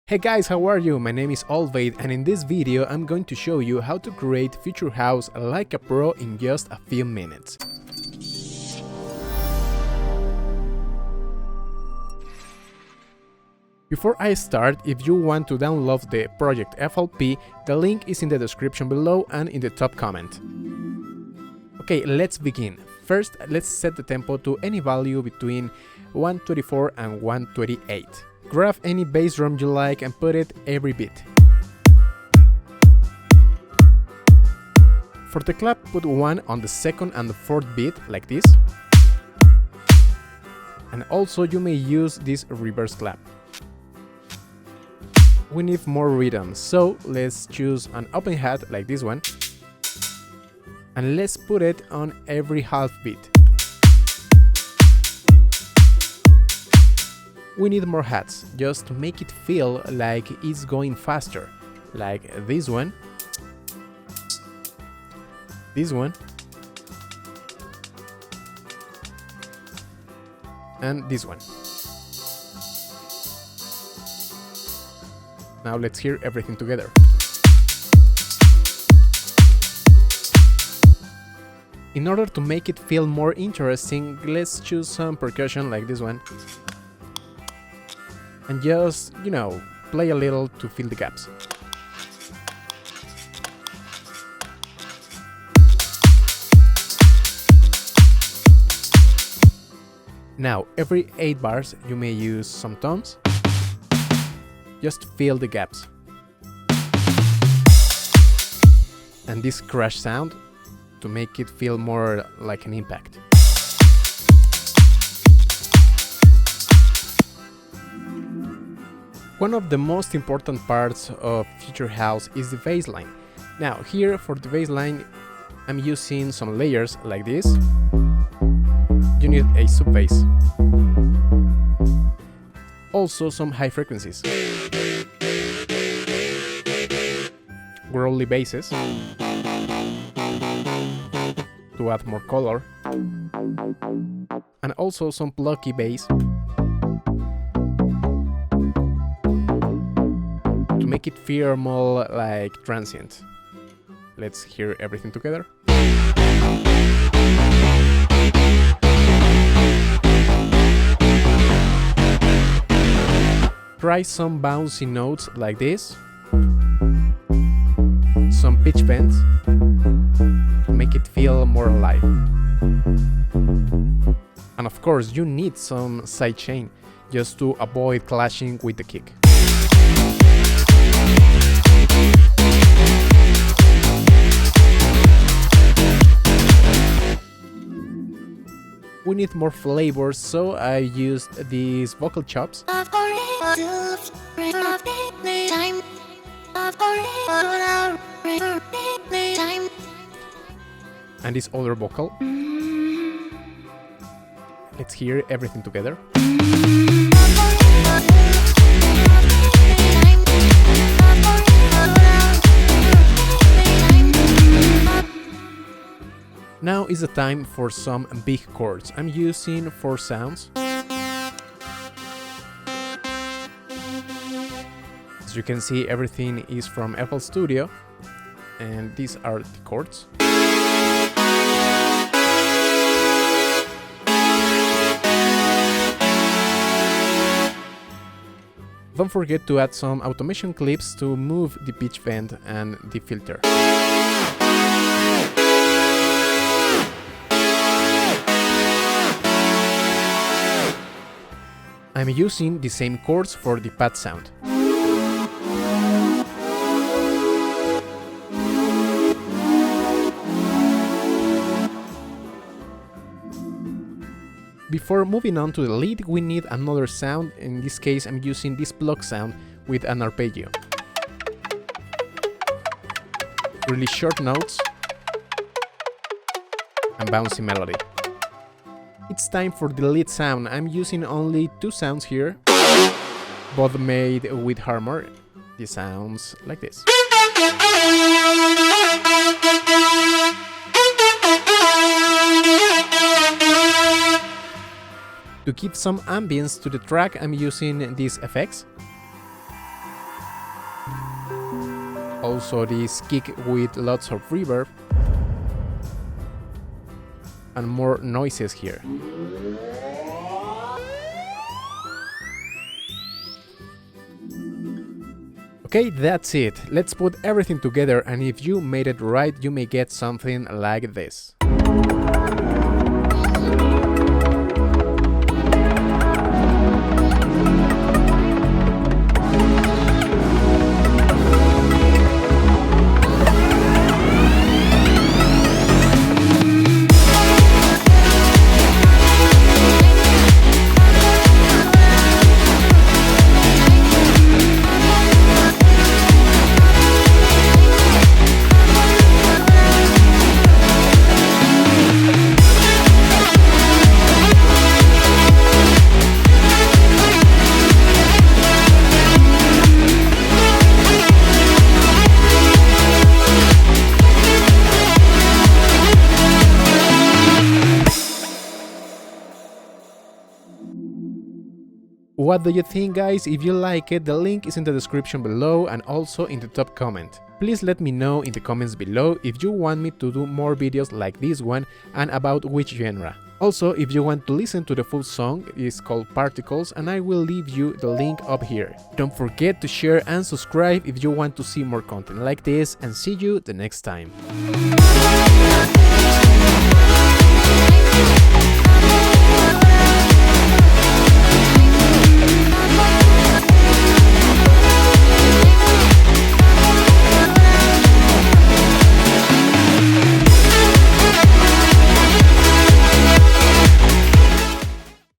Hey guys, how are you? My name is Olbaid, and in this video I'm going to show you how to create Future House like a pro in just a few minutes. Before I start, if you want to download the project FLP, the link is in the description below and in the top comment. Okay, let's begin. First, let's set the tempo to any value between 124 and 128. Grab any bass drum you like and put it every beat. For the clap, put one on the second and the fourth beat, like this. And also you may use this reverse clap. We need more rhythm, so let's choose an open hat like this one. And let's put it on every half beat. We need more hats, just to make it feel like it's going faster, like this one, and this one. Now let's hear everything together. In order to make it feel more interesting, let's choose some percussion like this one. And just, play a little to fill the gaps. Now, every 8 bars you may use some tones. Just fill the gaps. And this crash sound to make it feel more like an impact. One of the most important parts of Future House is the bassline. Now here for the bassline I'm using some layers like this. You need a sub bass. Also some high frequencies. Growly basses to add more color. And also some plucky bass to make it feel more like transient. Let's hear everything together. Try some bouncy notes like this, some pitch bends to make it feel more alive. And of course you need some sidechain just to avoid clashing with the kick. We need more flavors, so I used these vocal chops and this other vocal. Let's hear everything together. Now is the time for some big chords. I'm using 4 sounds. As you can see, everything is from FL Studio, and these are the chords. Don't forget to add some automation clips to move the pitch bend and the filter. I'm using the same chords for the pad sound. Before moving on to the lead, we need another sound. In this case, I'm using this block sound with an arpeggio. Really short notes and bouncy melody. It's time for the lead sound. I'm using only 2 sounds here, both made with Harmor. This sounds like this. To give some ambience to the track, I'm using these effects. also this kick with lots of reverb, and more noises here. Okay, that's it. Let's put everything together, and if you made it right, you may get something like this. What do you think, guys? If you like it, the link is in the description below and also in the top comment. Please let me know in the comments below if you want me to do more videos like this one and about which genre. Also, if you want to listen to the full song, it's called Particles, and I will leave you the link up here. Don't forget to share and subscribe if you want to see more content like this, and see you the next time.